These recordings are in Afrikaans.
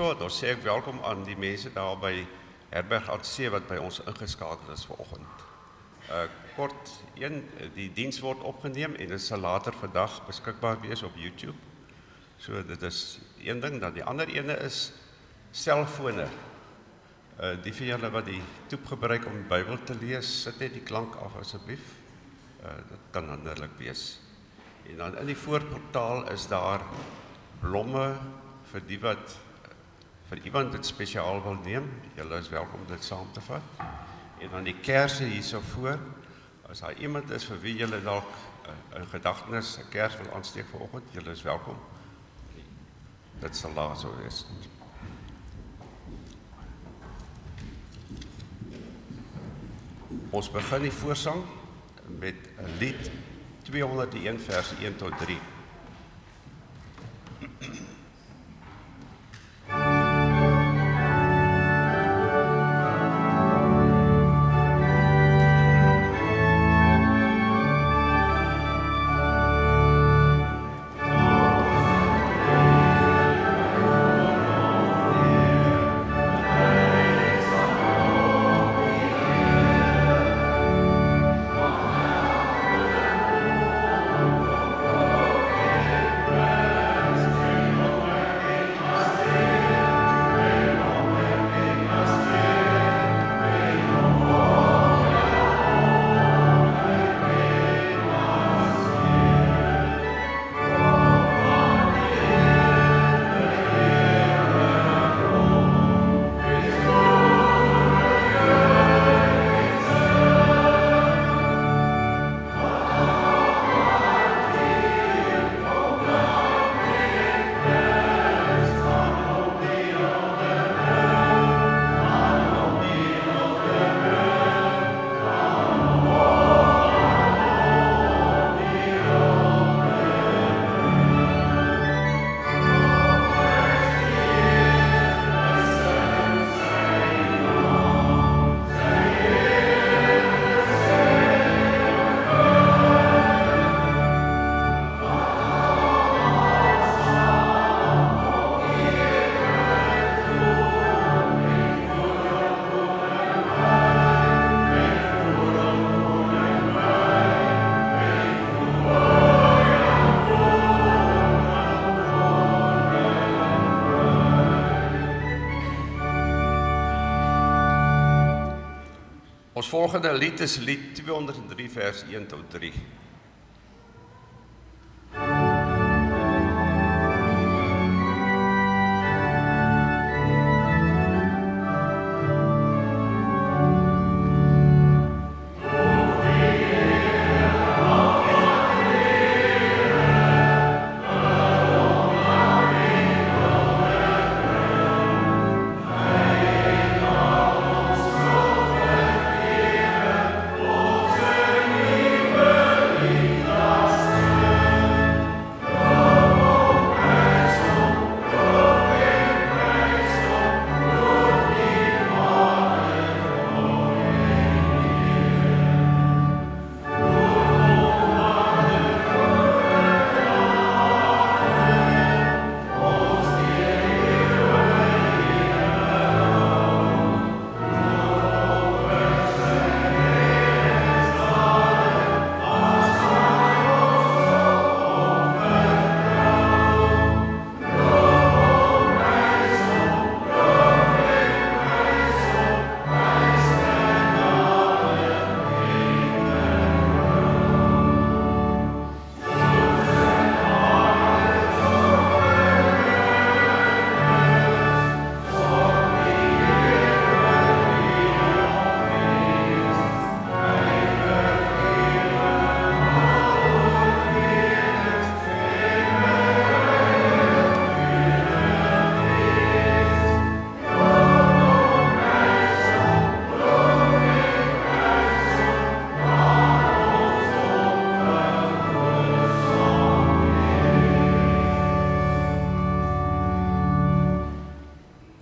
Dienswoord, dan sê ek welkom aan die mense daar by Herberg AC wat by ons ingeskakel is vanoggend. Kort een, die diens word opgeneem en dit sal later vandag beskikbaar wees op YouTube. So dit is een ding, dan die ander ene is selfone. Die van julle wat die toep gebruik om die Bybel te lees, sit net die klank af asseblief. Dit kan hinderlik wees. En dan in die voorportaal is daar blomme vir die wat vir iemand dit spesiaal wil neem. Julle is welkom dit saam te vat. En dan die kersse hierso voor. As daar iemand is vir wie julle dalk 'n gedagtenis, 'n kers wil aansteek vanoggend, julle is welkom. Dit sal daar so wees. Ons begin die voorsang met 'n lied 201 vers 1 tot 3. Ons volgende lied is lied 203 vers 1 tot 3.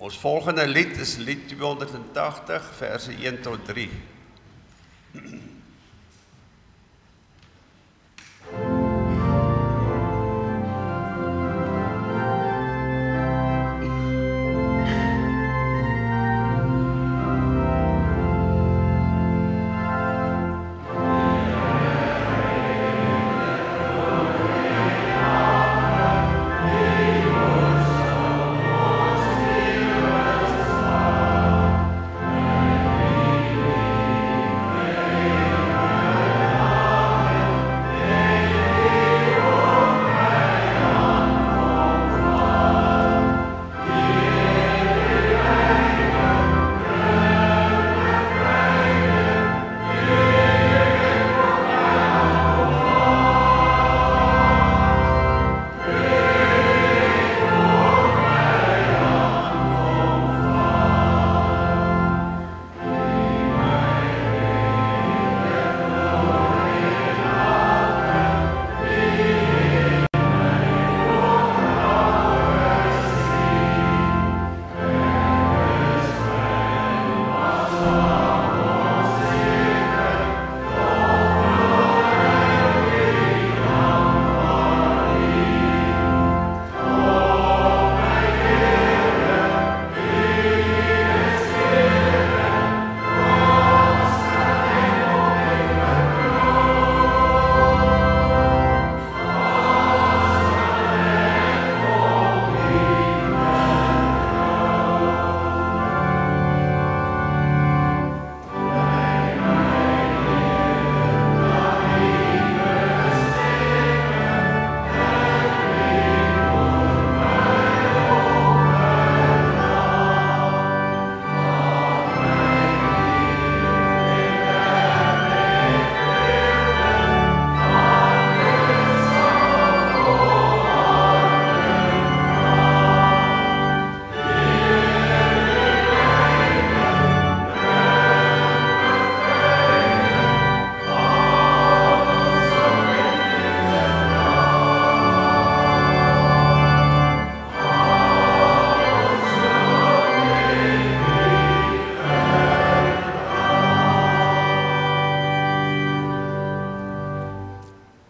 Ons volgende lied is lied 280 verse 1 tot 3.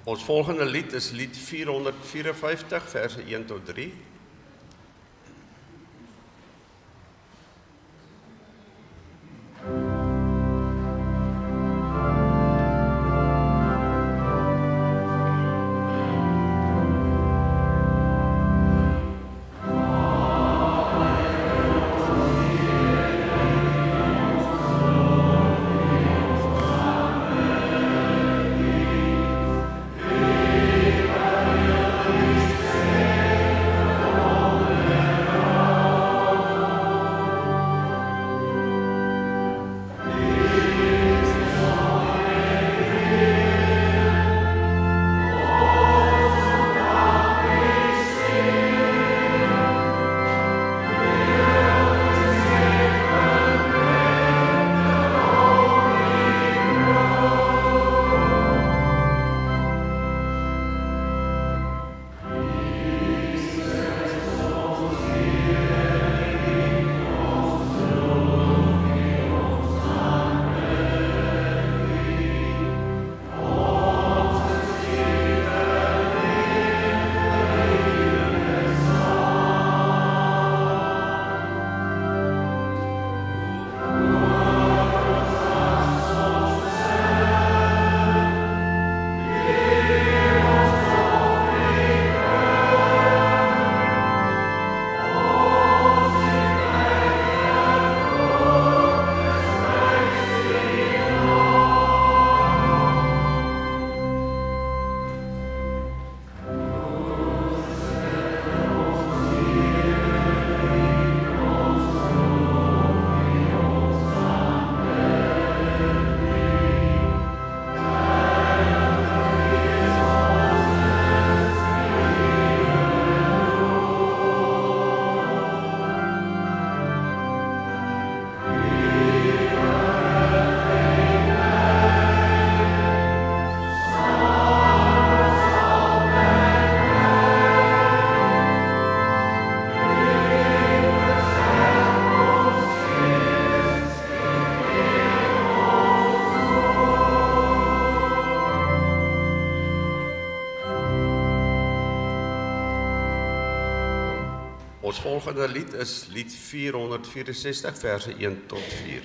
Ons volgende lied is lied 454, verse 1 tot 3. Ons volgende lied is lied 464, verse 1 tot 4. O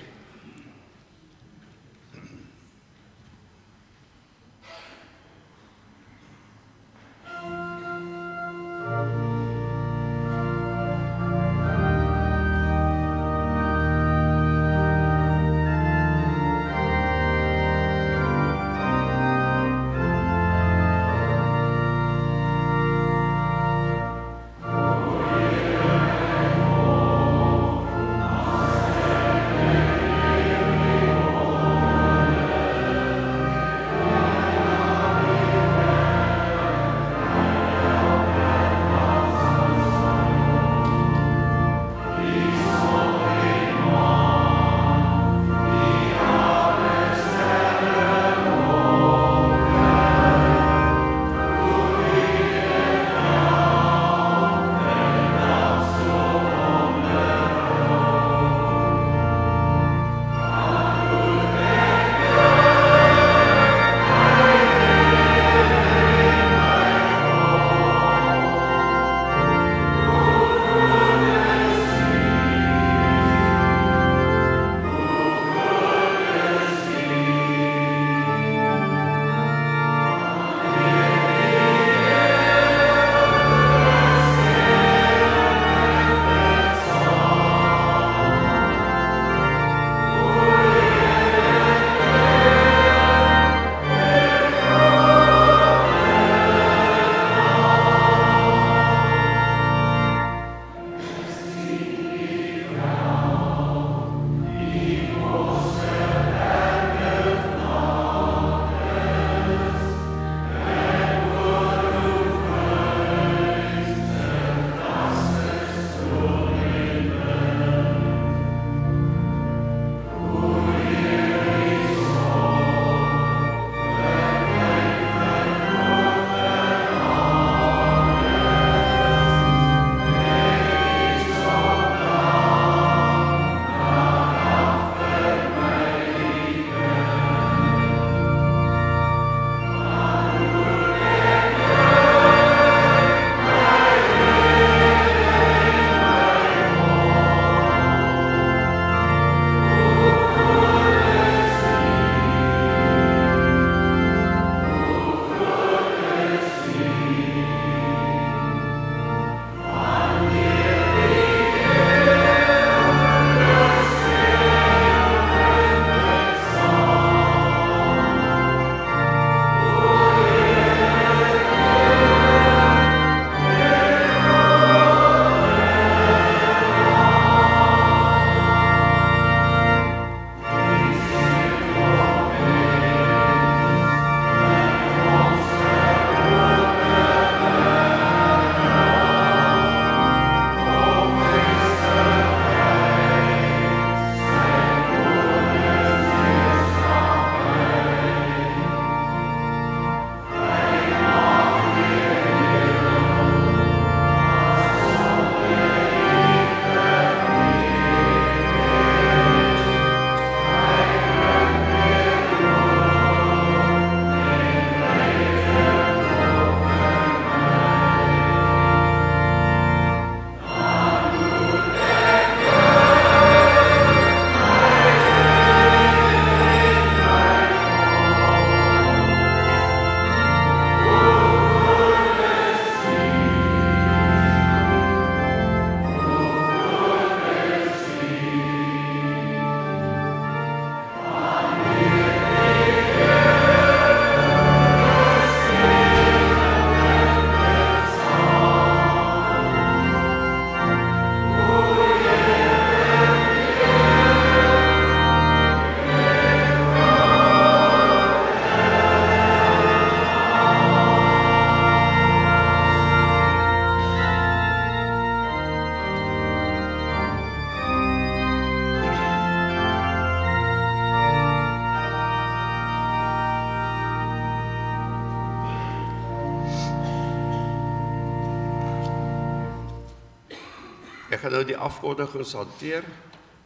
ek gaan nou die afkondigings hanteer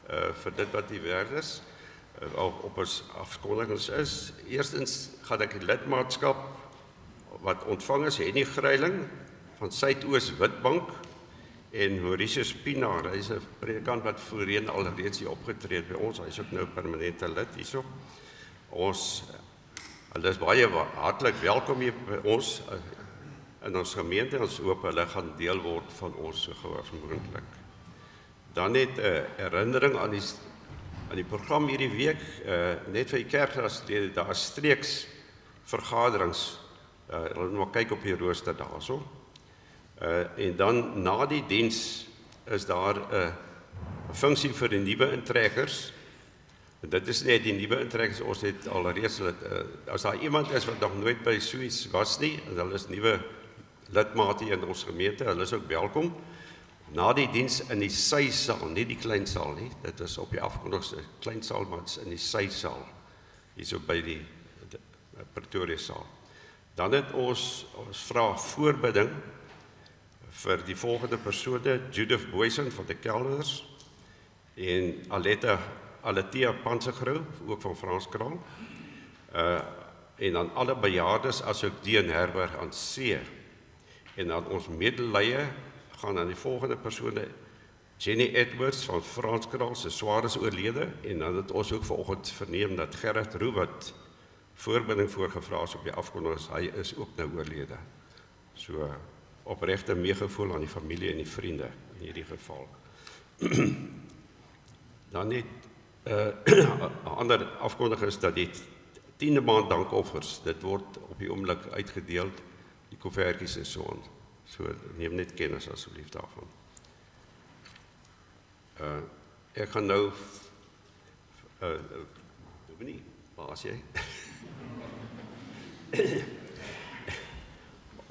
vir dit wat die werd is. Op ons afkondigings is. Eerstens gaan ek die lidmaatskap wat ontvang is, Henny Greiling van Suidoos Witbank en Mauritius Pinaar, hy is 'n predikant wat voorheen alreeds hier opgetree het by ons, hy is ook nou permanente lid hierso. Hulle is baie hartlik welkom hier by ons in ons gemeente, ons hoop hulle gaan deel word van ons so gou as moontlik. Dan net 'n herinnering aan die program hierdie week, net vir die kerkraadslede, daar is streeks vergaderings, hulle moet kyk op die rooster daarso. En dan na die diens is daar 'n funksie vir die nuwe intrekkers. En dit is net die nuwe intrekkers, ons het alreeds, as daar iemand is wat nog nooit by so iets was nie, en hulle is nuwe lidmate in ons gemeente, hulle is ook welkom. Na die diens in die sysaal, nie die kleinsaal nie, dit is op die afkondigste kleinsaal, maar het is in die sysaal, hier so by die Pretoria saal. Dan het ons vra voorbidding vir die volgende persone, Judith Boysen van die Kelders en Aletia Pansegrou, ook van Franskraal, en dan alle bejaardes as ook die in Herberg aan See. En dan ons medelee gaan aan die volgende persone, Jenny Edwards van Franskraal, sy swaar is oorlede, en dan het ons ook vanoggend verneem dat Gerrit Roux wat voorbidding voorgevra is op die afkondigings, hy is ook nou oorlede. So opregte meegevoel aan die familie en die vriende in hierdie geval. Dan net 'n ander afkondiging is dat die 10de maand dankoffers, dit word op die oomblik uitgedeel, die koevertjies en so aan. So neem net kennis asseblief daarvan. Ek gaan nou Dominee, waar is jy?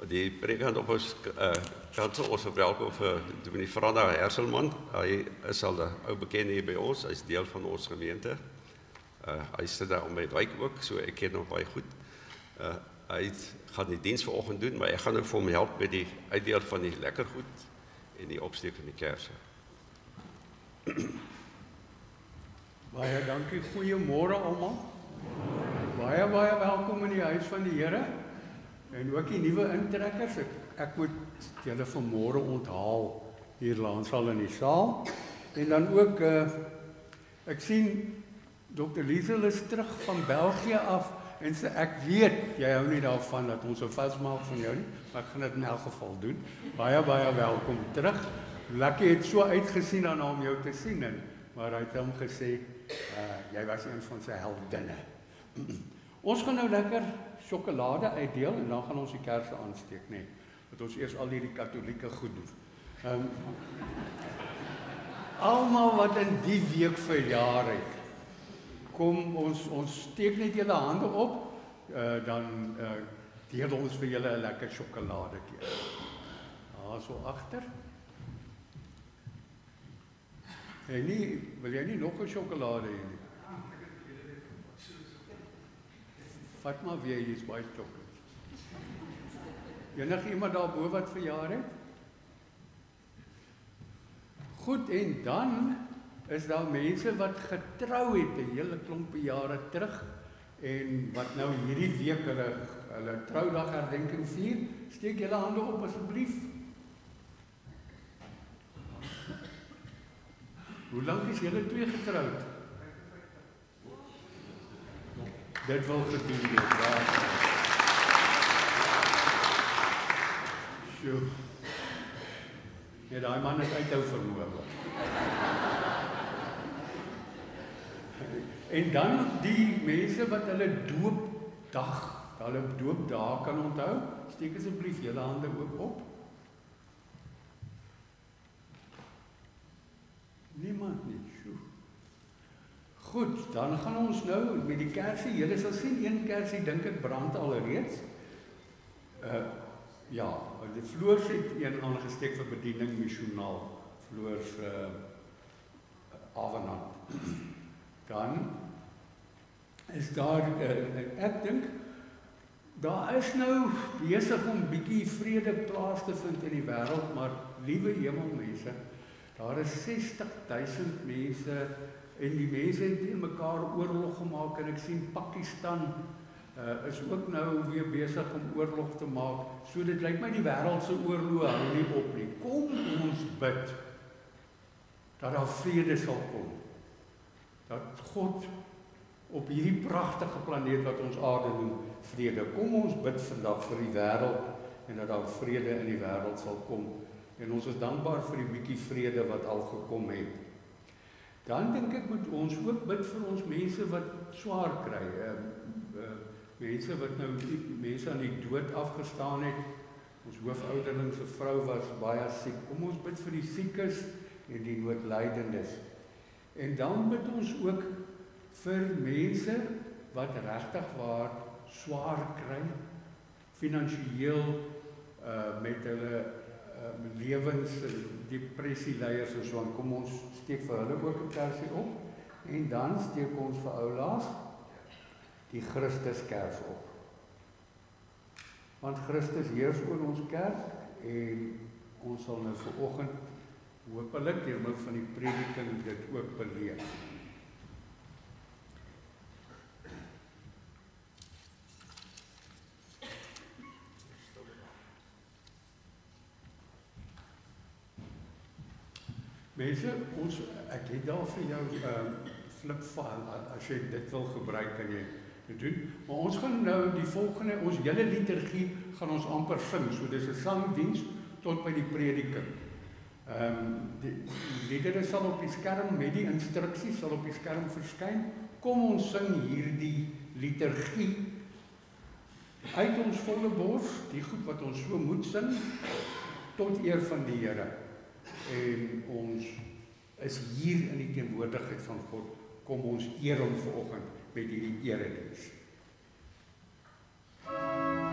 Die predikant op ons kansel, ons verwelkom vir Dominee Franda Herselman. Hy is al 'n ou bekende hier by ons, hy is deel van ons gemeente. Hy sit daar om my wyk ook, so ek ken hom baie goed. Hy gaan die diens vanoggend doen, maar ek gaan ook vir hom help met die uitdeel van die lekker goed en die opsteek van die kerse. Baie dankie, goeiemôre almal. Baie welkom in die huis van die Here. En ook die nuwe intrekkers, ek moet julle vanmôre onthaal hier langs al in die saal. En dan ook, ek sien Dr. Liesel is terug van België af, en ek weet, jy hou nie daarvan dat ons so vasmaak van jou nie, maar ek gaan dit in elk geval doen. Baie welkom terug. Lucky het so uitgesien daarna om jou te sien, maar hy het hom gesê, jy was een van sy heldinne. Ons gaan nou lekker sjokolade uitdeel en dan gaan ons die kerse aansteek, nee, dat ons eers al hierdie katholieke goed doen. Almal wat in die week verjaar het, kom ons steek net julle hande op, dan deel ons vir julle 'n lekker sjokoladetjie. Daar so agter. Wil jy nie nog 'n sjokolade hê nie? Vat maar weer, hier's baie chocolates. Enige iemand daarbo wat verjaar het? Goed, en dan is daar mense wat getrou het 'n hele klompie jare terug en wat nou hierdie week hulle troudag herdenking vier. Steek julle hande op asseblief. Hoe lank is julle twee getroud? Dit wil gedoen word. Sjoe. Ja, daai man is uithou vermoë. En dan die mense wat hulle doopdag kan onthou, steek asseblief julle hande ook op. Niemand nie, sjoe. Goed, dan gaan ons nou met die kersie. Julle sal sien, een kersie dink ek brand alreeds. Ja, die Floors het een aangesteek vir bediening missionaal. Floors Avenant. Dan is daar, ek dink, daar is nou besig om bietjie vrede plaas te vind in die wêreld, maar liewe hemelmense, Daar is 60.000 mense en die mense het teen mekaar oorlog gemaak en ek sien Pakistan is ook nou weer besig om oorlog te maak. So dit lyk my die wêreldse oorlog hou nie op nie. Kom ons bid dat daar vrede sal kom. Dat God op hierdie pragtige planeet wat ons aarde noem, vrede. Kom ons bid vandag vir die wêreld en dat daar vrede in die wêreld sal kom. En ons is dankbaar vir die bietjie vrede wat al gekom het. Dan dink ek moet ons ook bid vir ons mense wat swaar kry. Mense wat nou mense aan die dood afgestaan het. Ons hoofouderling se vrou was baie siek. Kom ons bid vir die siekes en die noodlydendes. En dan bid ons ook vir mense wat regtig waar swaar kry, finansiëel met hulle lewens, depressie leiers en so aan. Kom ons steek vir hulle ook 'n kersie op en dan steek ons vir oulaas die Christuskers op. Want Christus heers oor ons kerk en ons sal nou vanoggend hopelik deur middel van die prediking dit ook beleef. Mense, ek het daar vir jou flipfile, as jy dit wil gebruik, kan jy dit doen. Maar ons gaan nou die volgende, ons hele liturgie gaan ons amper sing, so dis 'n sangdiens tot by die prediking. Die liedere sal op die skerm, met die instruksies sal op die skerm verskyn. Kom ons sing hierdie liturgie uit ons volle bors, die goed wat ons so moet sing, tot eer van die Here. En ons is hier in die teenwoordigheid van God. Kom ons eer hom vanoggend met hierdie erediens. Oh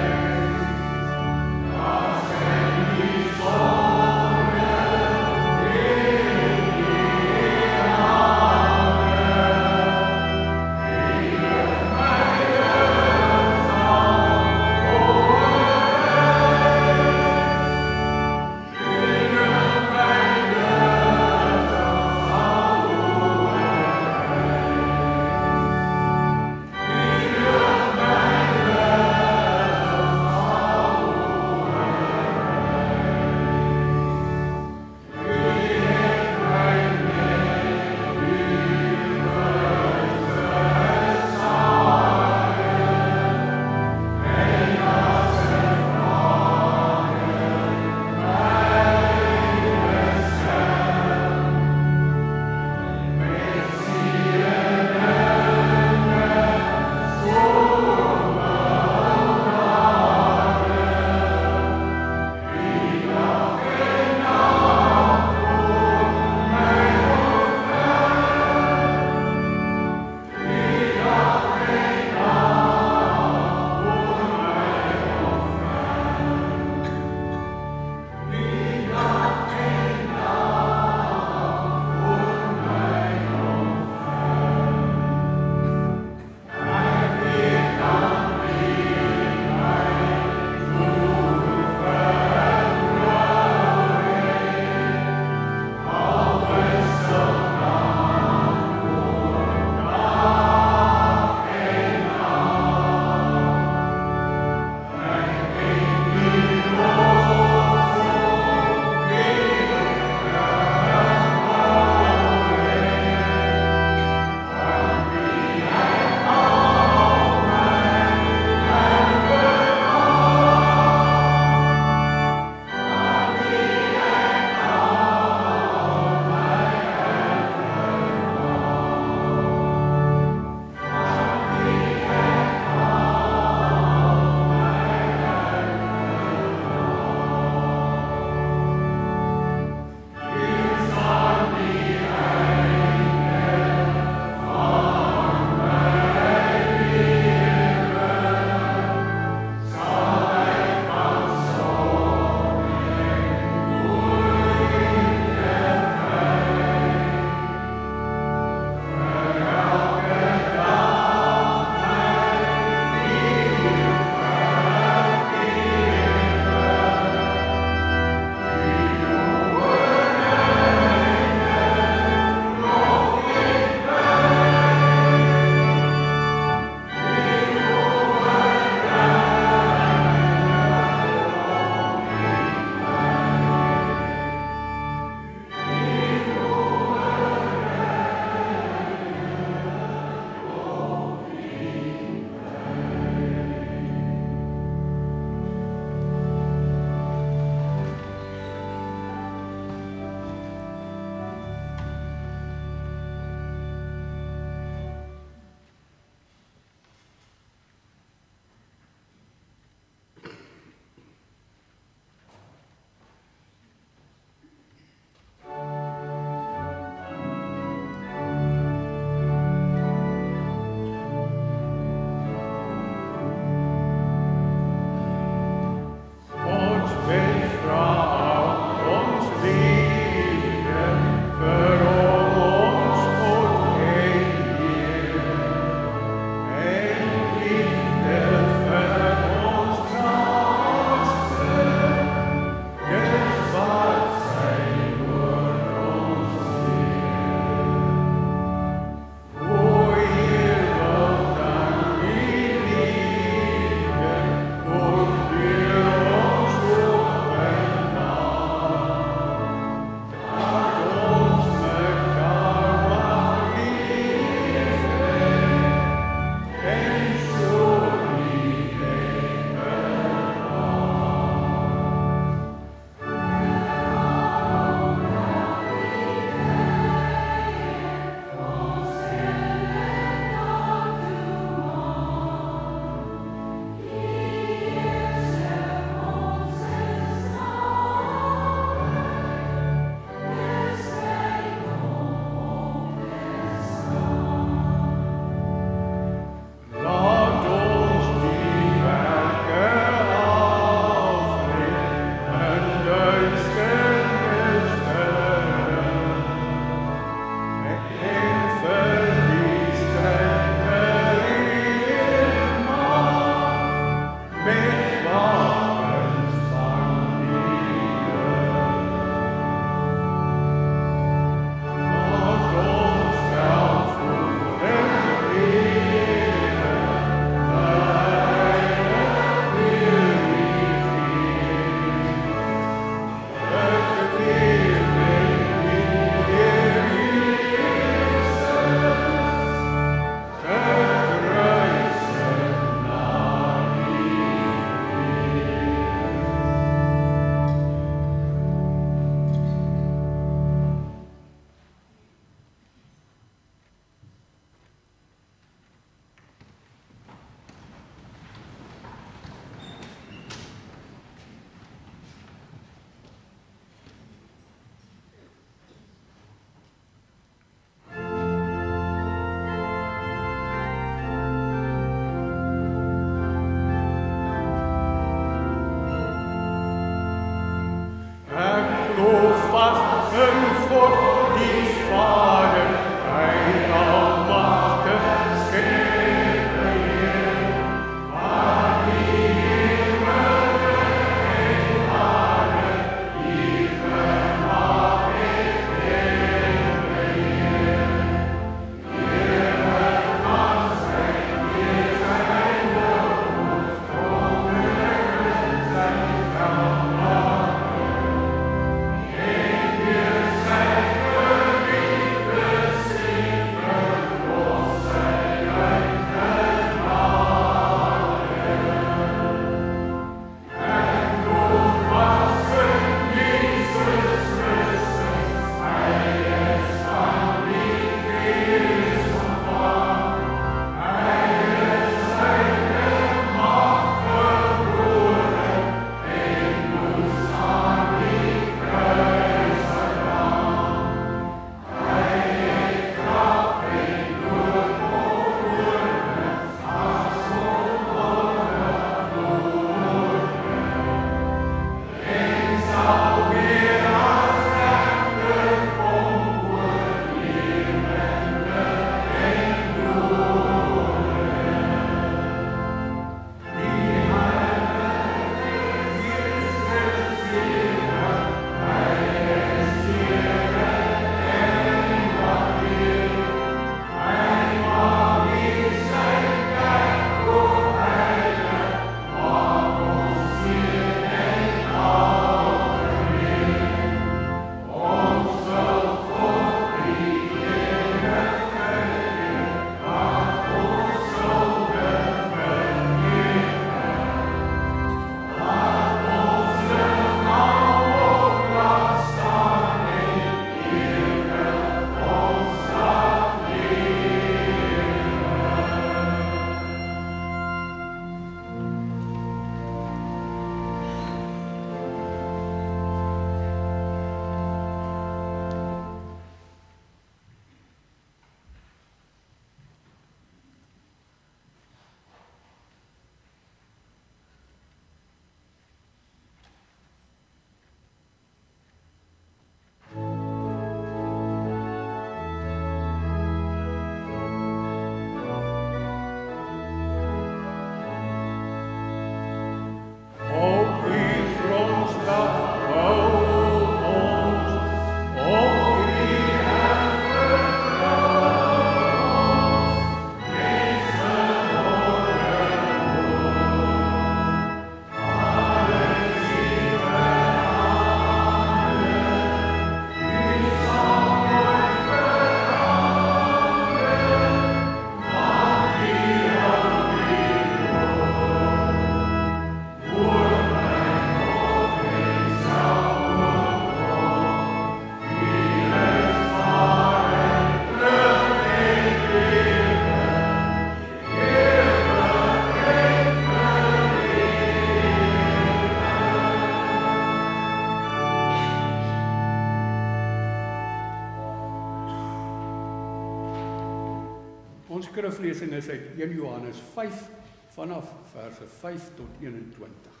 skriflesing is uit 1 Johannes 5 vanaf verse 5 tot 21.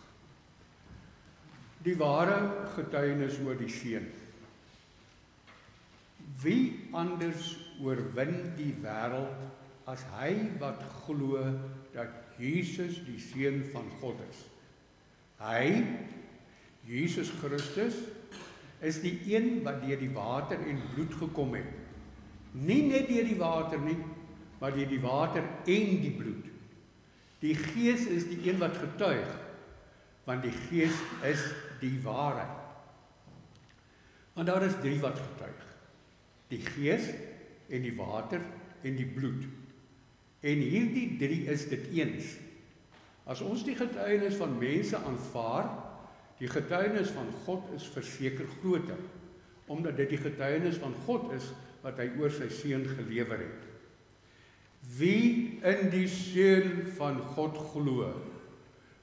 Die ware getuienis oor die Seun. Wie anders oorwin die wêreld as hy wat glo dat Jesus die Seun van God is? Hy, Jesus Christus, is die een wat deur die water en bloed gekom het. Nie net deur die water nie, maar deur die water en die bloed. Die Gees is die een wat getuig, want die Gees is die waarheid. Want daar is 3 wat getuig. Die Gees en die water en die bloed. En hierdie 3 is dit eens. As ons die getuienis van mense aanvaar, die getuienis van God is verseker groter, omdat dit die getuienis van God is wat hy oor sy Seun gelewer het. Wie in die Seun van God glo,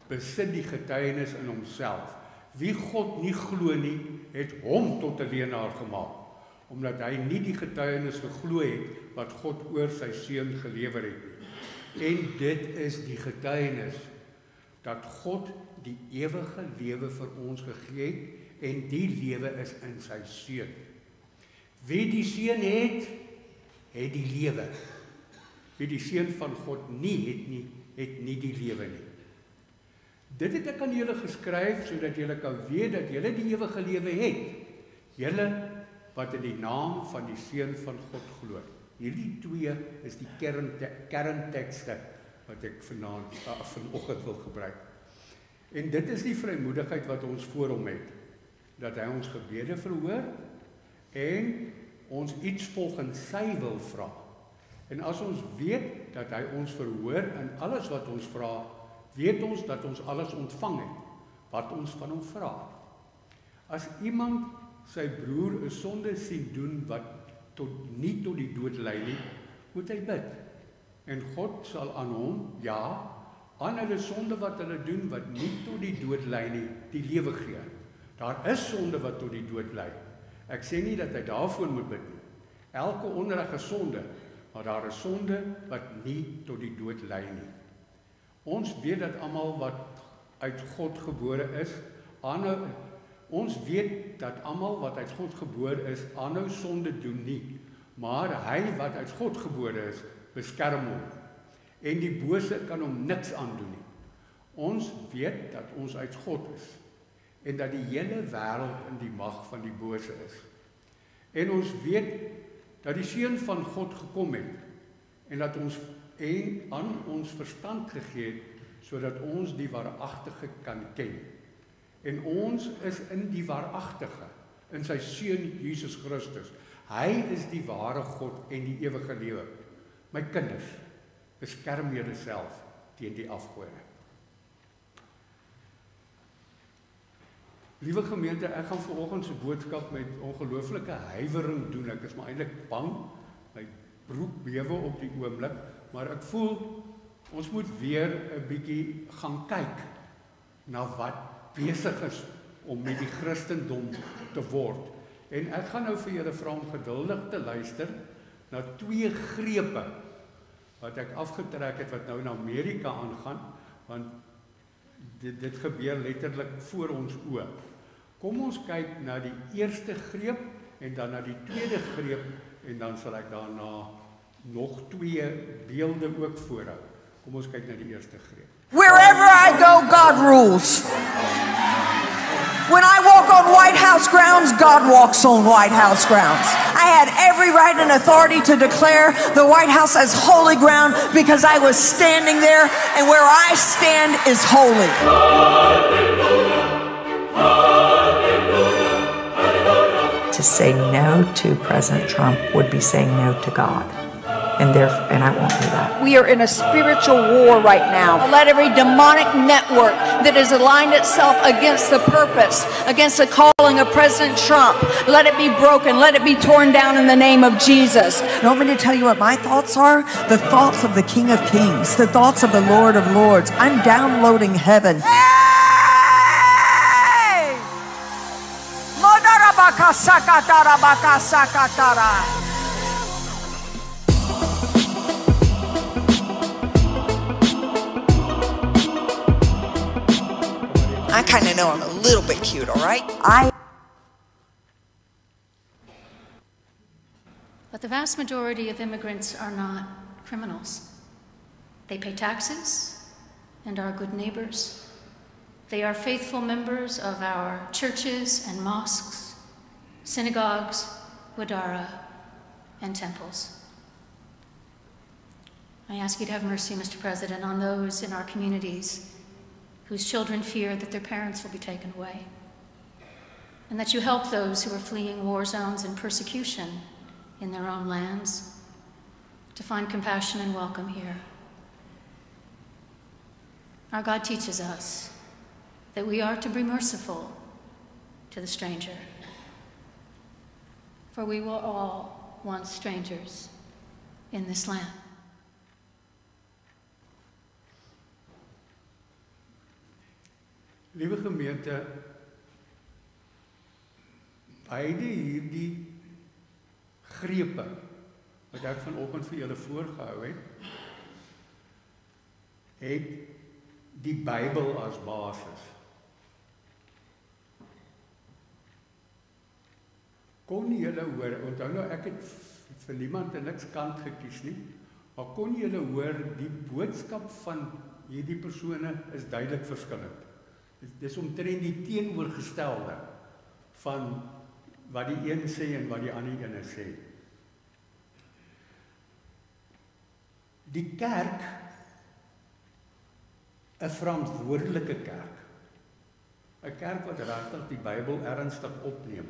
besit die getuienis in homself. Wie God nie glo nie, het hom tot 'n leienaar gemaak, omdat hy nie die getuienis geglo het wat God oor sy Seun gelewer het nie. En dit is die getuienis dat God die ewige lewe vir ons gegee het, en die lewe is in sy Seun. Wie die Seun het, het die lewe. Wie die Seun van God nie het nie die lewe nie. Dit het ek aan julle geskryf, sodat julle kan weet dat julle die ewige lewe het. Julle wat in die naam van die Seun van God glo. Hierdie 2 is die kerntekste wat ek vanoggend wil gebruik. En dit is die vrymoedigheid wat ons voor hom het, dat hy ons gebede verhoor en ons iets volgens sy wil vra. En as ons weet dat hy ons verhoor in alles wat ons vra, weet ons dat ons alles ontvang het, wat ons van hom vra. As iemand sy broer 'n sonde sien doen wat nie tot die dood lei nie, moet hy bid. En God sal aan hom, aan hulle sonde wat hulle doen wat nie tot die dood lei nie, die lewe gee. Daar is sonde wat tot die dood lei. Ek sê nie dat hy daarvoor moet bid nie. Elke onregte sonde, maar daar is sonde wat nie tot die dood lei nie. Ons weet dat almal wat uit God gebore is, aanhou sonde doen nie, maar hy wat uit God gebore is, beskerm hom. En die bose kan hom niks aandoen nie. Ons weet dat ons uit God is, en dat die hele wêreld in die mag van die bose is. En ons weet dat die Seun van God gekom het, en dat ons aan ons verstand gegee het, sodat ons die waaragtige kan ken. En ons is in die waaragtige, in sy Seun Jesus Christus. Hy is die ware God en die ewige lewe. My kinders, beskerm julleself teen die afgode. Liewe gemeente, ek gaan vanoggend se boodskap met ongelooflike huiwering doen. Ek is maar eintlik bang, my broek bewe op die oomblik, maar ek voel ons moet weer 'n bietjie gaan kyk na wat besig is om met die Christendom te word. En ek gaan nou vir julle vra om geduldig te luister na 2 grepe wat ek afgetrek het wat nou in Amerika aangaan, want dit gebeur letterlik voor ons oë. Kom ons kyk na die eerste greep en dan na die tweede greep en dan sal ek daarna nog 2 beelde ook voorhou. Kom ons kyk na die eerste greep. Wherever I go, God rules. When I walk on White House grounds, God walks on White House grounds. I had every right and authority to declare the White House as holy ground because I was standing there, and where I stand is holy. To say no to President Trump would be saying no to God. And I won't do that. We are in a spiritual war right now. Let every demonic network that has aligned itself against the purpose, against the calling of President Trump, let it be broken, let it be torn down in the name of Jesus. You want me to tell you what my thoughts are? The thoughts of the King of Kings, the thoughts of the Lord of Lords. I'm downloading heaven. Hey! Modarabaka sakatara baka sakatara. kind of know I'm a little bit cute, all right? But the vast majority of immigrants are not criminals. They pay taxes and are good neighbors. They are faithful members of our churches and mosques, synagogues, wadara, and temples. I ask you to have mercy, Mr. President, on those in our communities whose children fear that their parents will be taken away, and that you help those who are fleeing war zones and persecution in their own lands to find compassion and welcome here. Our God teaches us that we are to be merciful to the stranger, for we were all once strangers in this land. Liewe gemeente, beide hierdie grepe wat ek vanoggend vir julle voorgehou het die Bybel as basis. Kon julle hoor, onthou nou ek het vir niemand en niks kant gekies nie, maar kon julle hoor die boodskap van hierdie persone is duidelik verskillend. Dis omtrent die teenoorgestelde van wat die een sê en wat die ander ene sê. Die kerk, 'n verantwoordelike kerk, 'n kerk wat regtig die Bybel ernstig opneem,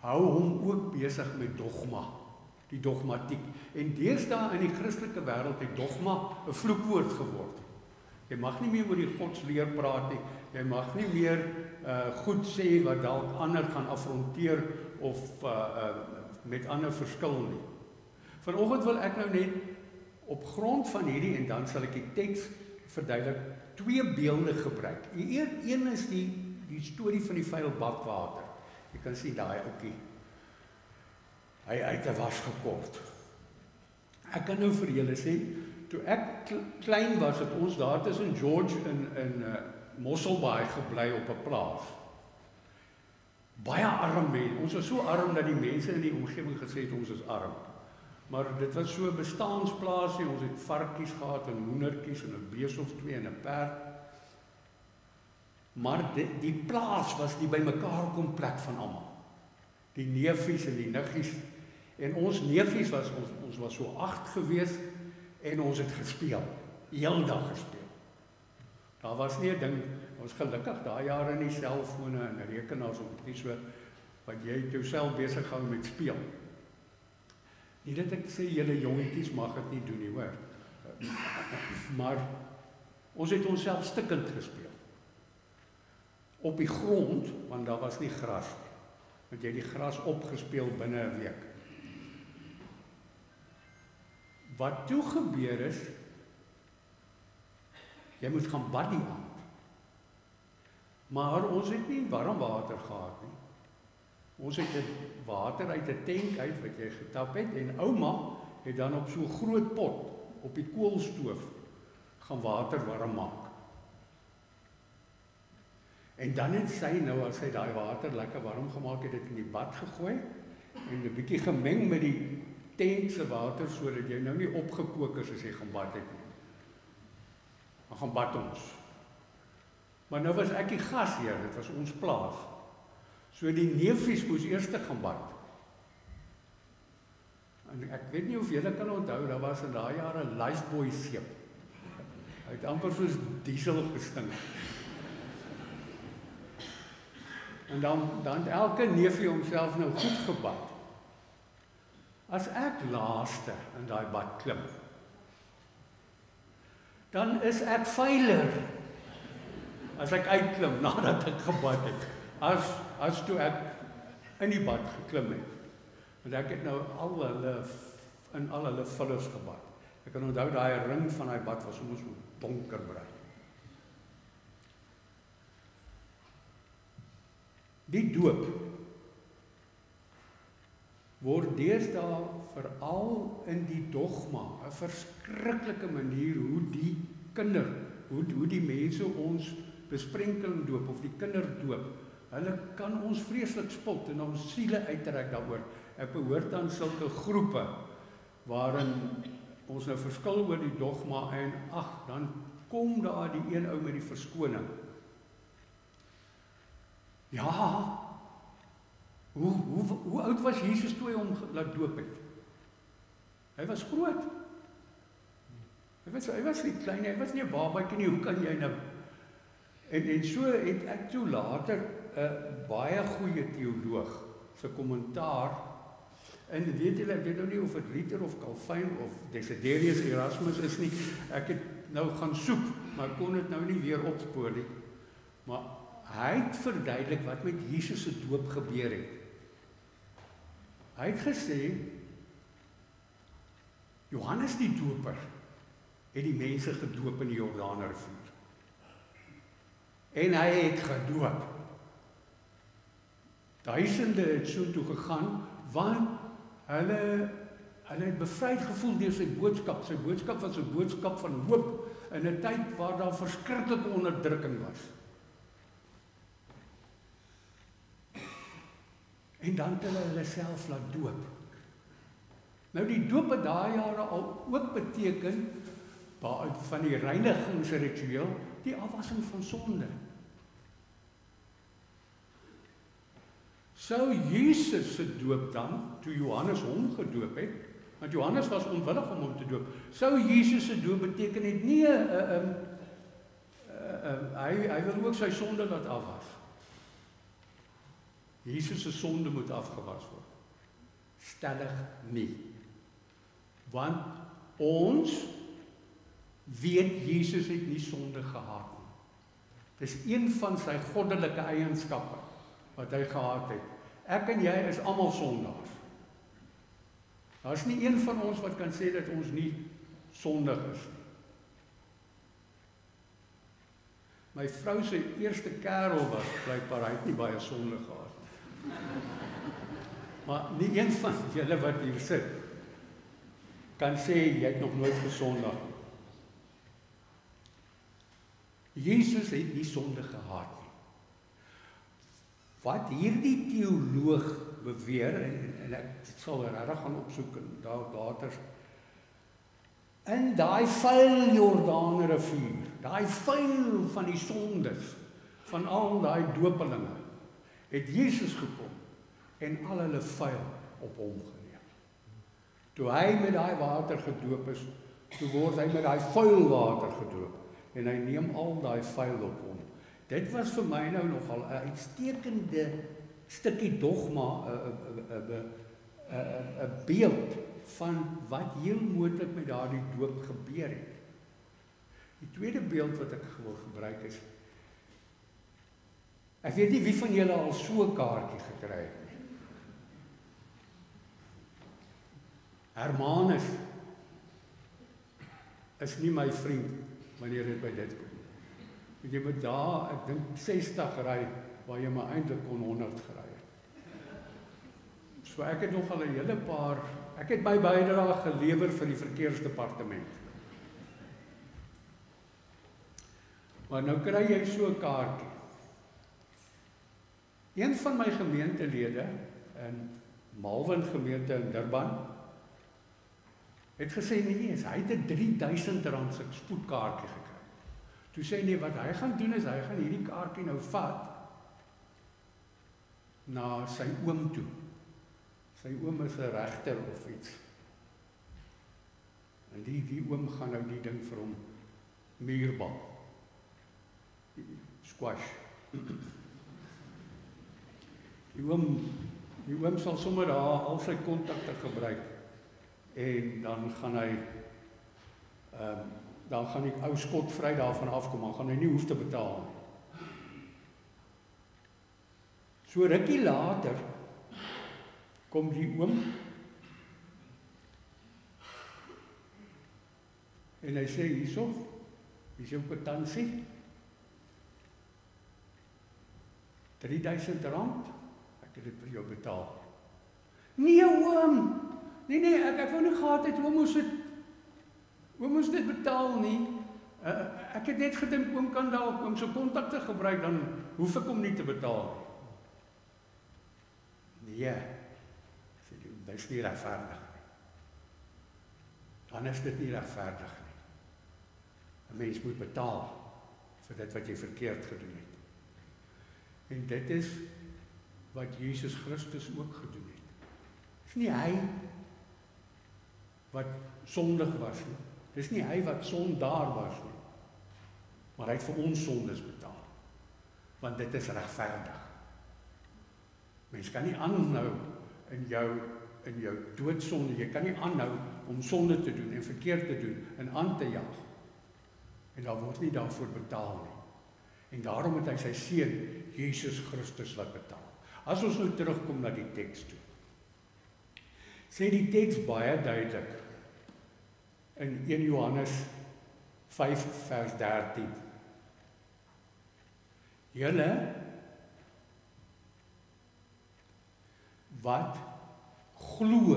hou hom ook besig met dogma, die dogmatiek. En deesdae in die Christelike wêreld het dogma 'n vloekwoord geword. Jy mag nie meer oor die godsleer praat nie, jy mag nie meer goed sê wat dalk ander gaan afronteer of met ander verskil nie. Vanoggend wil ek nou net op grond van hierdie, en dan sal ek die teks verduidelik, 2 beelde gebruik. Een is die storie van die vuil badwater. Jy kan sien daai ouetjie. Hy uit 'n was gekort. Ek kan nou vir julle sê, toe ek klein was, het ons daar tussen George in Mosselbaai gebly op 'n plaas. Baie arm mense. Ons was so arm dat die mense in die omgewing gesê het ons is arm. Maar dit was so 'n bestaansplaasie, ons het varkies gehad en hoendertjies en 'n bees of 2 en 'n perd. Maar die plaas was die bymekaar kom plek van almal. Die neefies en die niggies. En ons neefies ons was so 8 gewees en ons het gespeel. Heeldag gespeel. Daar was nie 'n ding, ons gelukkig daai jare nie selfone en rekenaars op nie so wat jy jouself besig hou met speel. Nie dat ek sê julle jongetjies mag dit nie doen nie, hoor. Maar ons het onsself stikkend gespeel. Op die grond, want daar was nie gras nie. Want jy het die gras opgespeel binne 'n week. Wat toe gebeur is, jy moet gaan bad die aand. Maar ons het nie warm water gehad nie. Ons het water uit 'n tank uit wat jy getap het en ouma het dan op so 'n groot pot op die koolstoof gaan water warm maak. En dan het sy nou as sy daai water lekker warm gemaak het, dit in die bad gegooi en 'n bietjie gemeng met die tank se water sodat jy nou nie opgekook is as jy gaan bad het nie. Dan gaan bad ons. Maar nou was ek die gasheer, dit was ons plaas. So die neefies moes eers gaan bad. En ek weet nie of julle kan onthou, daar was in daai jare 'n Lifebuoy seep. Hy het amper soos diesel gestink. En dan het elke neefie homself nou goed gebad. As ek laaste in daai bad klim, dan is ek veiler as ek uitklim nadat ek gebad het, as toe ek in die bad geklim het. Want ek het nou in al hulle vullis gebad. Ek kan onthou daai ring van daai bad was soms so donkerbruin. Die doop word deesdae veral in die dogma 'n verskriklike manier hoe die mense ons besprenkeling doop of die kinderdoop, hulle kan ons vreeslik spot en ons siele uittrek daaroor. Ek behoort aan sulke groepe waarin ons nou verskil oor die dogma en dan kom daar die een ou met die verskoning. Ja, hoe oud was Jesus toe hy hom laat doop het? Hy was groot. Hy was nie klein, hy was nie 'n babatjie nie, hoe kan jy nou? En so het ek toe later 'n baie goeie teoloog se kommentaar, en weet julle, ek weet nou nie of dit Luther of Calvin of Desiderius Erasmus is nie, ek het nou gaan soek, maar ek kon dit nou nie weer opspoor nie, maar hy het verduidelik wat met Jesus se doop gebeur het. Hy het gesê, Johannes die Doper het die mense gedoop in die Jordaanrivier. En hy het gedoop. Duisende het so toe gegaan, want hulle het bevryd gevoel deur sy boodskap. Sy boodskap was 'n boodskap van hoop in 'n tyd waar daar verskriklike onderdrukking was. En dan het hulle self laat doop. Nou die doop het daai jare al ook beteken van die reinigingsritueel, die afwassing van sonde. Sou Jesus se doop dan, toe Johannes hom gedoop het, want Johannes was onwillig om hom te doop, sou Jesus se doop beteken het nie, hy wil ook sy sonde laat afwas. Jesus se sonde moet afgewas word. Stellig nie. Want ons weet Jesus het nie sonde gehad nie. Dis een van sy goddelike eienskappe wat hy gehad het. Ek en jy is almal sondaars. Daar is nie een van ons wat kan sê dat ons nie sondig is nie. My vrou se eerste kerel was blykbaar, hy het nie baie sonde gehad nie. Maar nie een van julle wat hier sit kan sê jy het nog nooit gesondig. Jesus het nie sonde gehad nie. Wat hierdie teoloog beweer, en ek sal regtig gaan opsoek en daar in daai vuil Jordaanrivier, daai vuil van die sondes, van al daai doopelinge, het Jesus gekom en al hulle vuil op hom geneem. Toe hy met daai water gedoop is, toe word hy met daai vuil water gedoop en hy neem al daai vuil op hom. Dit was vir my nou nogal 'n uitstekende stukkie dogma, 'n beeld van wat heel moontlik met daardie doop gebeur het. Die tweede beeld wat ek wil gebruik is, ek weet nie wie van julle al so 'n kaartjie gekry het nie. Hermanus is nie my vriend wanneer dit by dit kom. Jy moet daar, ek dink 60 ry, waar jy maar eintlik kon 100 gery het. So ek het nog al 'n hele paar, ek het my bydrae gelewer vir die verkeersdepartement. Maar nou kry jy so 'n kaartjie. Een van my gemeentelede in Malvern gemeente in Durban het gesê nee, hy het 'n R3000 se spoedkaartjie gekry. Toe sê nee, wat hy gaan doen is, hy gaan hierdie kaartjie nou vat na sy oom toe. Sy oom is 'n regter of iets. En die oom gaan nou die ding vir hom muurbal. Squash. Die oom sal sommer daar al sy kontakte gebruik en dan gaan hy dan gaan die ou skotvry daarvan afkom, dan gaan hy nie hoef te betaal nie. So rukkie later kom die oom en hy sê hierso, hier is jou kwitansie, R3000, ek het dit vir jou betaal. Nee oom, nee, ek wou nie gehad het, oom moes dit betaal nie. Ek het net gedink, oom kan dalk om sy kontakte gebruik, dan hoef ek hom nie te betaal nie. Nee, sê die oom, dit is nie regverdig nie. Dan is dit nie regverdig nie. 'n Mens moet betaal vir dit wat jy verkeerd gedoen het. En dit is wat Jesus Christus ook gedoen het. Dis nie hy wat sondig was nie. Dis nie hy wat sondaar was nie. Maar hy het vir ons sondes betaal. Want dit is regverdig. Mens kan nie aanhou in jou doodsonde. Jy kan nie aanhou om sonde te doen en verkeerd te doen en aan te jag. En daar word nie daarvoor betaal nie. En daarom het hy sy seun Jesus Christus laat betaal. As ons nou terugkom na die teks toe, sê die teks baie duidelik in 1 Johannes 5 vers 13. Julle wat glo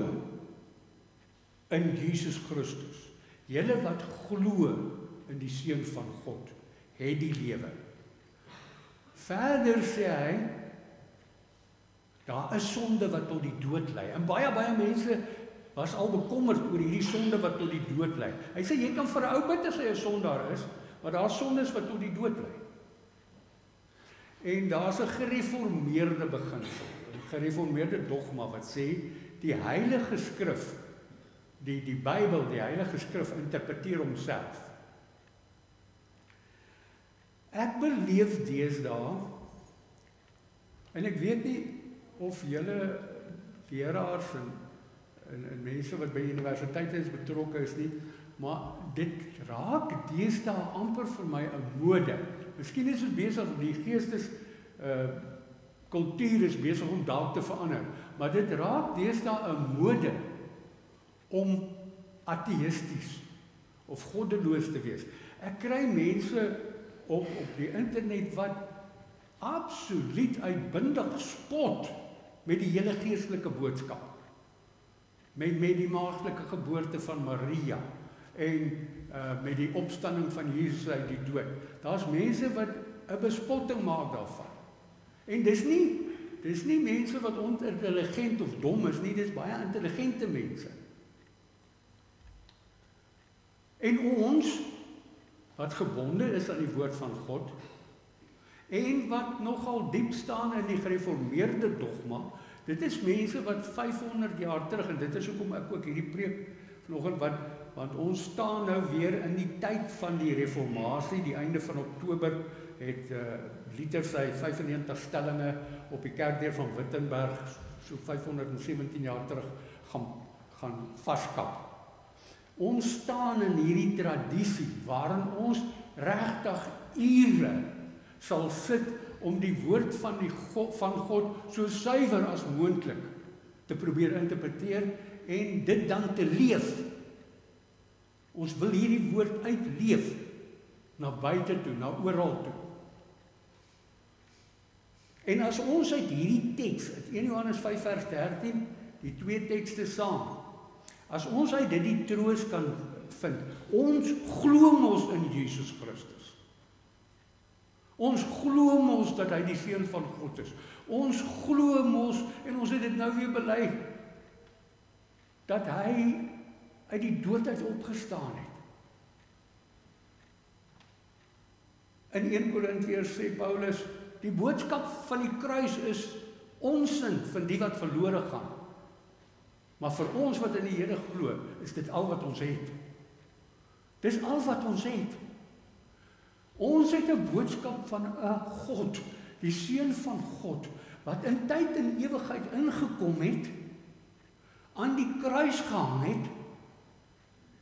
in Jesus Christus, julle wat glo in die Seun van God, het die lewe. Verder sê hy, daar is sonde wat tot die dood lei. En baie mense was al bekommerd oor hierdie sonde wat tot die dood lei. Hy sê, jy kan vir 'n ou bid as hy 'n sondaar is, maar daar is sondes wat tot die dood lei. En daar's 'n gereformeerde beginsel, 'n gereformeerde dogma wat sê, die Heilige Skrif, die Bybel, die Heilige Skrif interpreteer homself. Ek beleef deesdae, en ek weet nie of julle leraars en mense wat by universiteite is betrokke is nie, maar dit raak deesdae amper vir my 'n mode. Miskien is dit besig om die geestes kultuur is besig om dalk te verander, maar dit raak deesdae 'n mode om ateïsties of goddeloos te wees. Ek kry mense op die internet wat absoluut uitbundig spot met die hele geestelike boodskap. Met die maagdelike geboorte van Maria en met die opstanding van Jesus uit die dood. Daar's mense wat 'n bespotting maak daarvan. En dis nie mense wat onintelligent of dom is nie, dis baie intelligente mense. En ons wat gebonde is aan die woord van God en wat nogal diep staan in die gereformeerde dogma, dit is mense wat 500 jaar terug, en dit is hoekom ek ook hierdie preek vanoggend, want ons staan nou weer in die tyd van die reformatie, die einde van Oktober het Luther sy 95 stellinge op die kerkdeur van Wittenberg so 517 jaar terug gaan vaskap. Ons staan in hierdie tradisie waarin ons regtig ure sal sit om die woord van God so suiwer as moontlik te probeer interpreteer en dit dan te leef. Ons wil hierdie woord uitleef na buite toe, na oral toe. En as ons uit hierdie teks, uit 1 Johannes 5 vers 13, die twee tekste saam, as ons uit dit die troos kan vind, ons glo mos in Jesus Christus. Ons glo mos dat hy die Seun van God is. Ons glo mos, en ons het dit nou weer bely, dat hy uit die dood uit opgestaan het. In 1 Korintiërs sê Paulus, die boodskap van die kruis is onsin vir die wat verlore gaan. Maar vir ons wat in die Here glo, is dit al wat ons het. Dis al wat ons het. Ons het 'n boodskap van 'n God, die Seun van God, wat in tyd en ewigheid ingekom het, aan die kruis gehang het,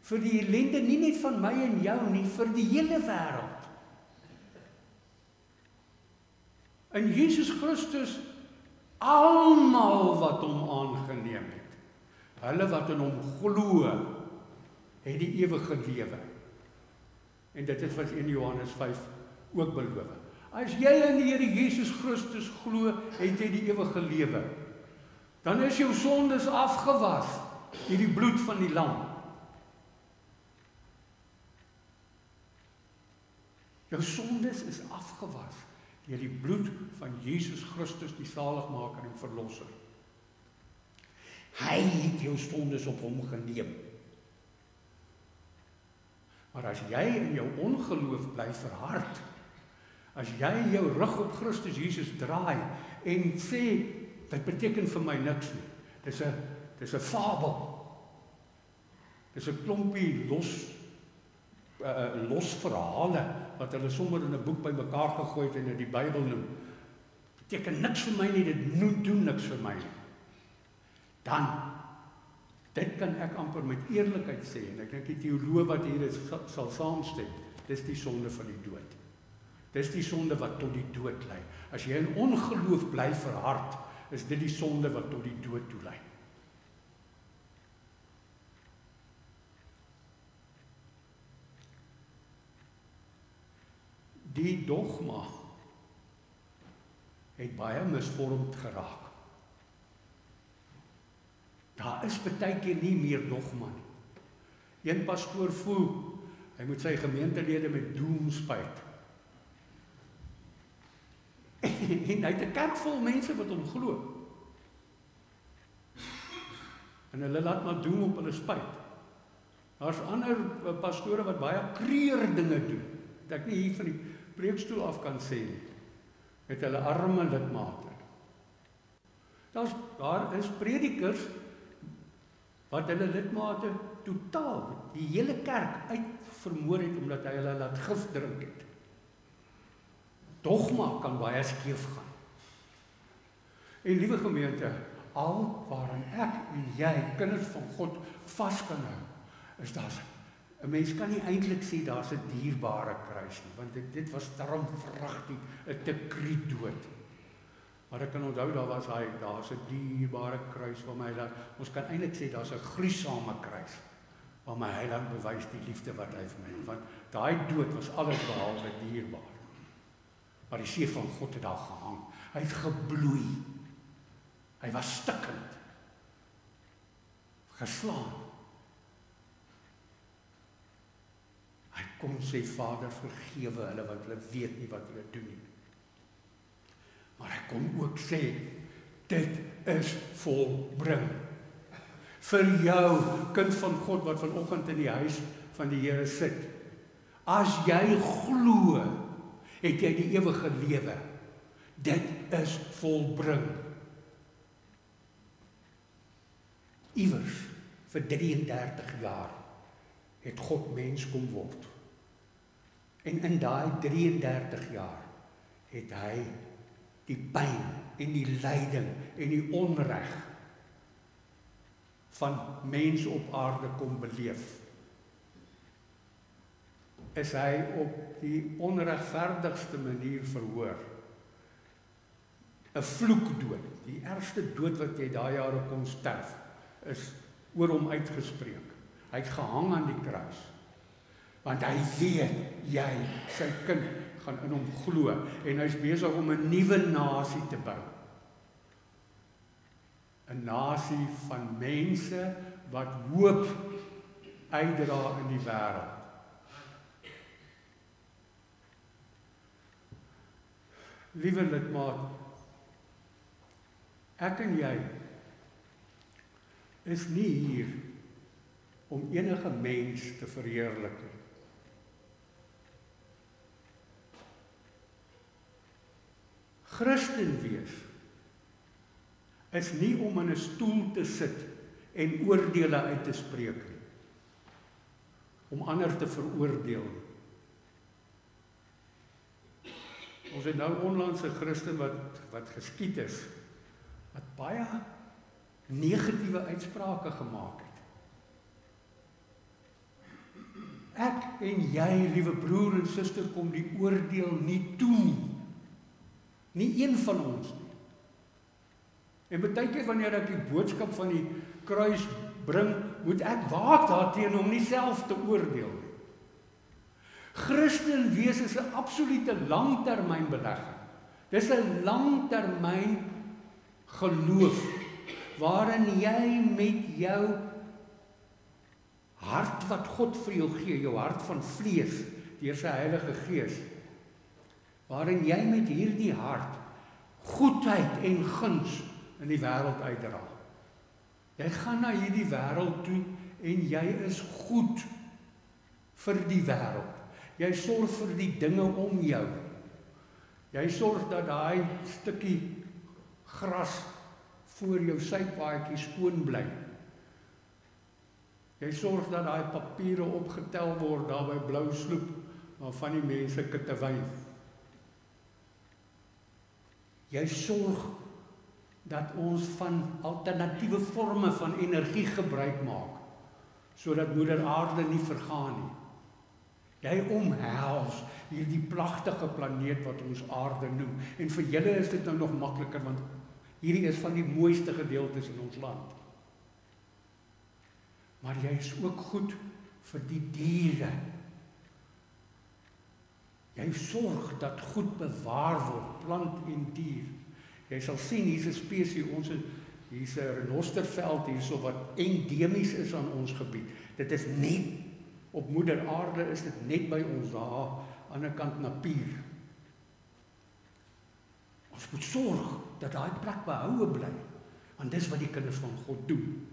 vir die ellende nie net van my en jou nie, vir die hele wêreld. En Jesus Christus, almal wat hom aangeneem het, hulle wat in hom glo, het die ewige lewe. En dit is wat 1 Johannes 5 ook beloof. As jy in die Here Jesus Christus glo, het jy die ewige lewe. Dan is jou sondes afgewas deur die bloed van die lam. Jou sondes is afgewas deur die bloed van Jesus Christus, die saligmaker en verlosser. Hy het jou sondes op hom geneem. Maar as jy in jou ongeloof bly verhard, as jy jou rug op Christus Jesus draai en sê, dit beteken vir my niks nie. Dis 'n fabel. Dis 'n klompie los verhale wat hulle sommer in 'n boek bymekaar gegooi het en in die Bybel noem. Beteken niks vir my nie, dit doen niks vir my nie. Dan, dit kan ek amper met eerlikheid sê, en ek dink die teoloog wat hier is, sal saamstem, dis die sonde van die dood. Dis die sonde wat tot die dood lei. As jy in ongeloof bly verhard, is dit die sonde wat tot die dood toe lei. Die dogma het baie misvormd geraak. Daar is baie keer nie meer dogma nie. Een pastoor voel, hy moet sy gemeentelede met doem spuit. En hy het 'n kerk vol mense wat hom glo. En hulle laat maar doem op hulle spuit. Daar's ander pastore wat baie kreer dinge doen. Dat ek nie hier van die preekstoel af kan sê nie. Met hulle arme lidmate. Daar is predikers wat hulle lidmate totaal, die hele kerk uitvermoor het omdat hy hulle laat gif drink het. Dogma kan baie skeef gaan. En liewe gemeente, al waarin ek en jy, kinders van God, vas kan hou, is daar 'n mens kan nie eintlik sê daar's 'n dierbare kruis nie, want dit was darm vragtig 'n te kriet dood. Maar ek kan onthou daar's 'n dierbare kruis waarmee ons kan eintlik sê daar's 'n gruisame kruis waarmee hy dan bewys die liefde wat hy vir my het, want daai dood was alles behalwe dierbaar. Maar die seun van God het daar gehang. Hy het gebloei. Hy was stikkend. Geslaan. Hy kon sê, Vader, vergewe hulle want hulle weet nie wat hulle doen nie. Maar hy kon ook sê, dit is volbring. Vir jou, kind van God wat vanoggend in die huis van die Here sit. As jy glo, het jy die ewige lewe. Dit is volbring. Iewers vir 33 jaar het God mens kom word. En in daai 33 jaar het hy die pyn en die lyding en die onreg van mens op aarde kom beleef. Is hy op die onregverdigste manier verhoor. 'n Vloekdood, die ergste dood wat jy daai jare kon sterf, is oor hom uitgespreek. Hy het gehang aan die kruis. Want hy weet, jy, sy kind, gaan in hom glo. En hy's besig om 'n nuwe nasie te bou. 'n Nasie van mense wat hoop uitdra in die wêreld. Liewe lidmaat, ek en jy is nie hier om enige mens te verheerlik nie. Christen wees is nie om in 'n stoel te sit en oordeele uit te spreek nie. Om ander te veroordeel nie. Ons het nou onlangs 'n Christen wat geskiet is, wat baie negatiewe uitsprake gemaak het. Ek en jy, liewe broer en suster, kom die oordeel nie toe nie. Nie een van ons nie. En baie keer wanneer ek die boodskap van die kruis bring, moet ek waak daarteen om nie self te oordeel nie. Christen wees is 'n absolute langtermynbelegging. Dis 'n langtermyn geloof waarin jy met jou hart wat God vir jou gee, jou hart van vlees, deur sy Heilige Gees, waarin jy met hierdie hart goedheid en guns in die wêreld uitdra. Jy gaan na hierdie wêreld toe en jy is goed vir die wêreld. Jy sorg vir die dinge om jou. Jy sorg dat daai stukkie gras voor jou sypaadjie skoon bly. Jy sorg dat daai papiere opgetel word daar by Blou Sloep, waarvan die mense kitterwyn. Jy sorg dat ons van alternatiewe forme van energie gebruik maak, sodat Moeder Aarde nie vergaan nie. Jy omhels hierdie pragtige planeet wat ons aarde noem. En vir julle is dit nou nog makliker, want hierdie is van die mooiste gedeeltes in ons land. Maar jy is ook goed vir die diere. Jy sorg dat goed bewaar word, plant en dier. Jy sal sien, hier's 'n spesies, hier's 'n renosterveld hierso wat endemies is aan ons gebied. Dit is net op Moeder Aarde, is dit net by ons daar aan die ander kant Napier. Ons moet sorg dat daai plek behoue bly, want dis wat die kinders van God doen.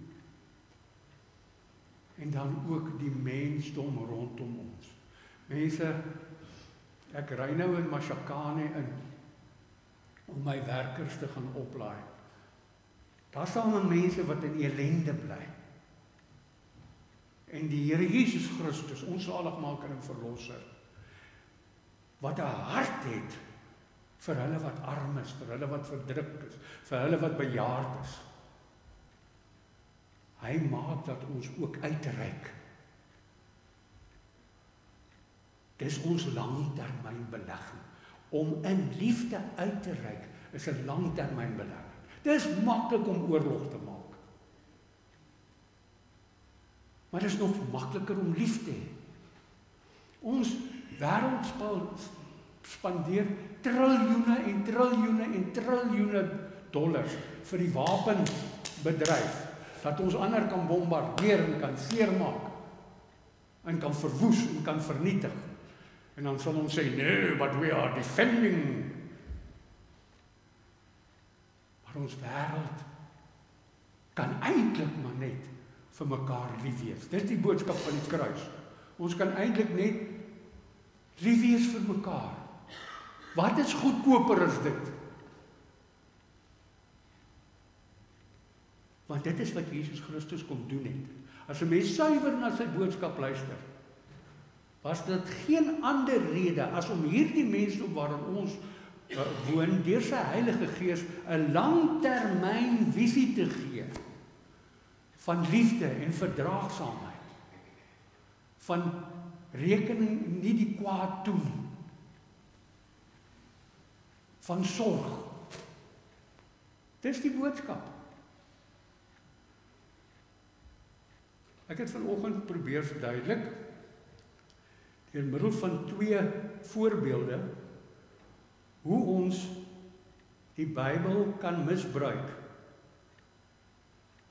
En dan ook die mensdom rondom ons. Mense, ek ry nou in Mashakane in om my werkers te gaan oplaai. Daar staan mense wat in ellende bly. En die Here Jesus Christus, ons saligmaker en verlosser, wat 'n hart het vir hulle wat arm is, vir hulle wat verdruk is, vir hulle wat bejaard is. Hy maak dat ons ook uitreik. Dis ons langtermynbelegging. Om in liefde uit te reik is 'n langtermynbelegging. Dis maklik om oorlog te maak. Maar dit is nog makliker om lief te hê. Ons wêreld spandeer triljoene en triljoene en triljoene dollars vir die wapenbedryf, dat ons ander kan bombardeer en kan seermaak en kan verwoes en kan vernietig. En dan sal ons sê, nee, but we are defending. Maar ons wêreld kan eintlik maar net vir mekaar lief wees. Dis die boodskap van die kruis. Ons kan eintlik net lief wees vir mekaar. Wat is goedkoper as dit? Want dit is wat Jesus Christus kom doen het. As 'n mens suiwer na sy boodskap luister, was dit geen ander rede as om hierdie mensdom waarin ons woon, deur sy Heilige Gees 'n langtermynvisie te gee van liefde en verdraagsaamheid, van rekening nie die kwaad doen, van sorg. Dis die boodskap. Ek het vanoggend probeer verduidelik deur middel van 2 voorbeelde hoe ons die Bybel kan misbruik.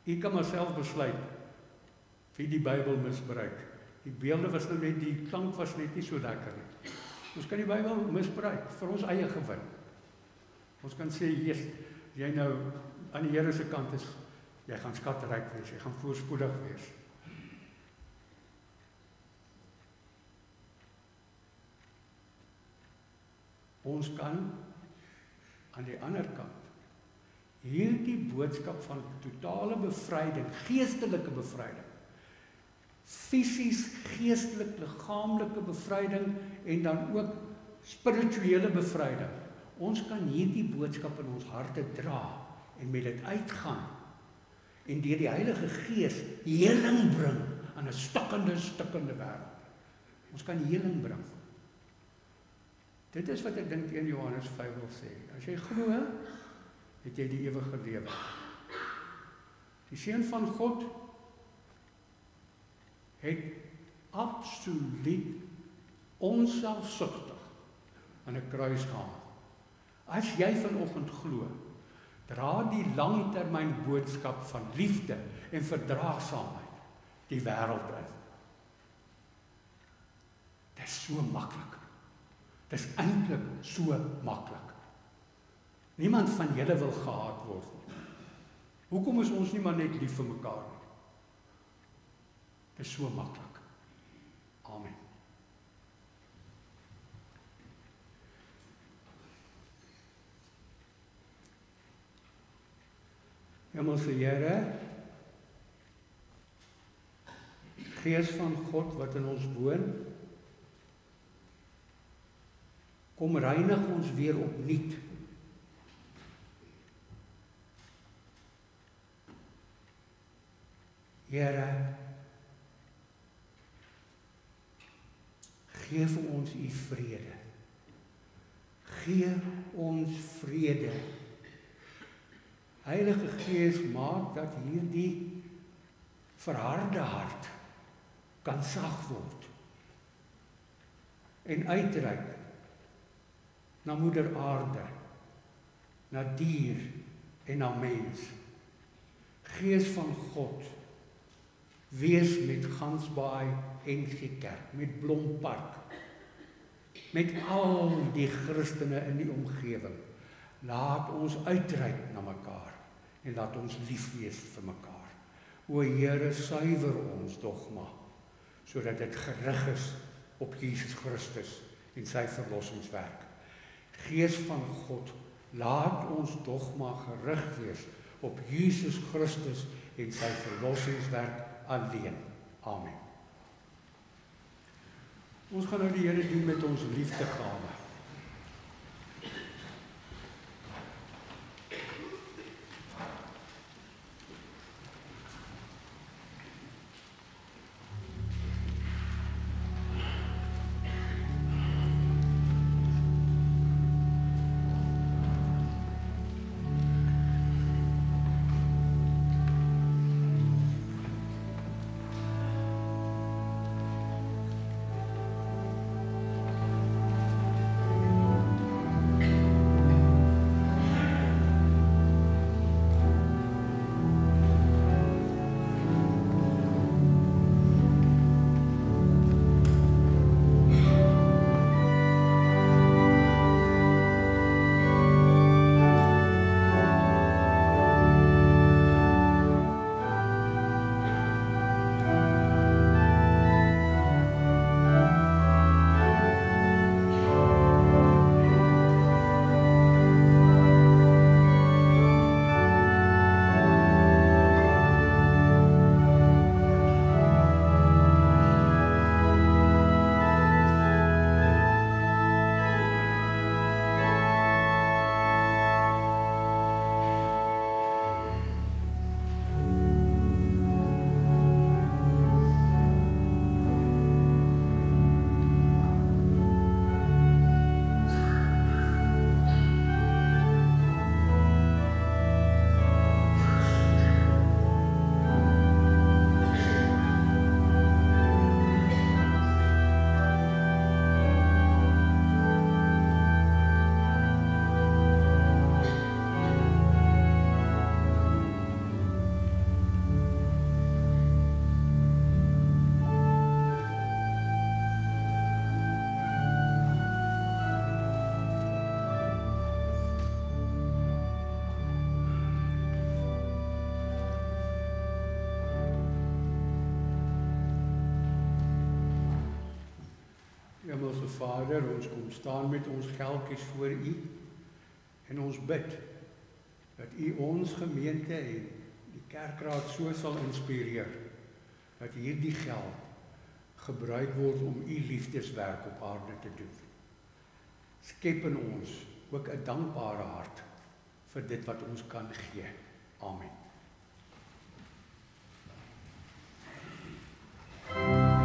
U kan maar self besluit wie die Bybel misbruik. Die beelde was nou net, die klank was net nie so lekker nie. Ons kan die Bybel misbruik vir ons eie gewin. Ons kan sê, jy nou aan die Here se kant is, jy gaan skatryk wees, jy gaan voorspoedig wees. Ons kan aan die ander kant hierdie boodskap van totale bevryding, geestelike bevryding, fisies, geestelik, liggaamlike bevryding en dan ook spirituele bevryding. Ons kan hierdie boodskap in ons harte dra en met dit uitgaan en deur die Heilige Gees heling bring aan 'n stikkende wêreld. Ons kan heling bring. Dit is wat ek dink 1 Johannes 5 wil sê. As jy glo, het jy die ewige lewe. Die Seun van God het absoluut onselfsugtig aan 'n kruis gehang. As jy vanoggend glo, dra die langtermyn boodskap van liefde en verdraagsaamheid die wêreld in. Dit is so maklik. Dit is eintlik so maklik. Niemand van julle wil gehaat word nie. Hoekom is ons nie maar net lief vir mekaar nie? Dit is so maklik. Amen. Hemelse Here, Gees van God wat in ons woon, kom reinig ons weer opnuut. Here, gee vir ons u vrede. Gee ons vrede. Heilige Gees, maak dat hierdie verharde hart kan sag word en uitreik na moeder aarde, na dier en na mens. Gees van God, wees met Gansbaai NG Kerk, met Blompark, met al die Christene in die omgewing. Laat ons uitreik na mekaar en laat ons lief wees vir mekaar. O Here, suiwer ons dogma, sodat dit gerig is op Jesus Christus en sy verlossingswerk. Gees van God, laat ons dogma gerig wees op Jesus Christus en sy verlossingswerk alleen. Amen. Ons gaan nou die Here dien met ons liefdegawe. Hemelse Vader, ons kom staan met ons geldjies voor U en ons bid dat U ons gemeente en die kerkraad so sal inspireer dat hierdie geld gebruik word om U liefdeswerk op aarde te doen. Skep in ons ook 'n dankbare hart vir dit wat ons kan gee. Amen. Yes,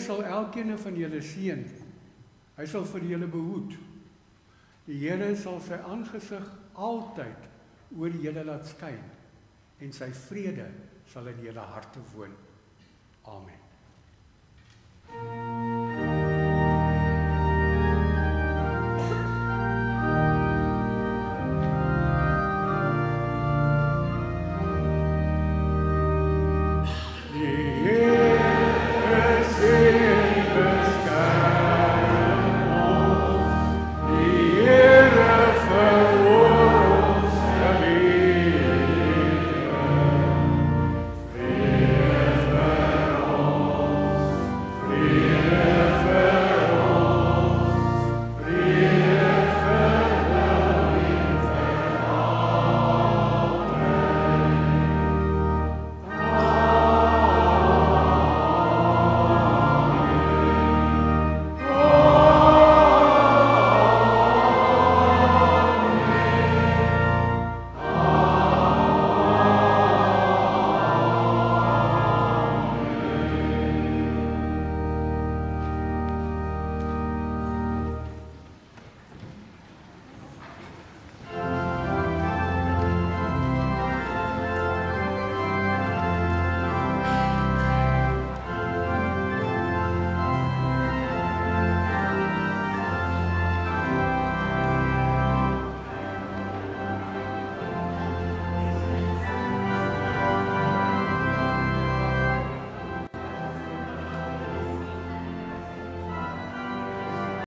sal elkeen van julle seën. Hy sal vir julle behoed. Die Here sal sy aangesig altyd oor julle laat skyn en sy vrede sal in julle harte woon. Amen.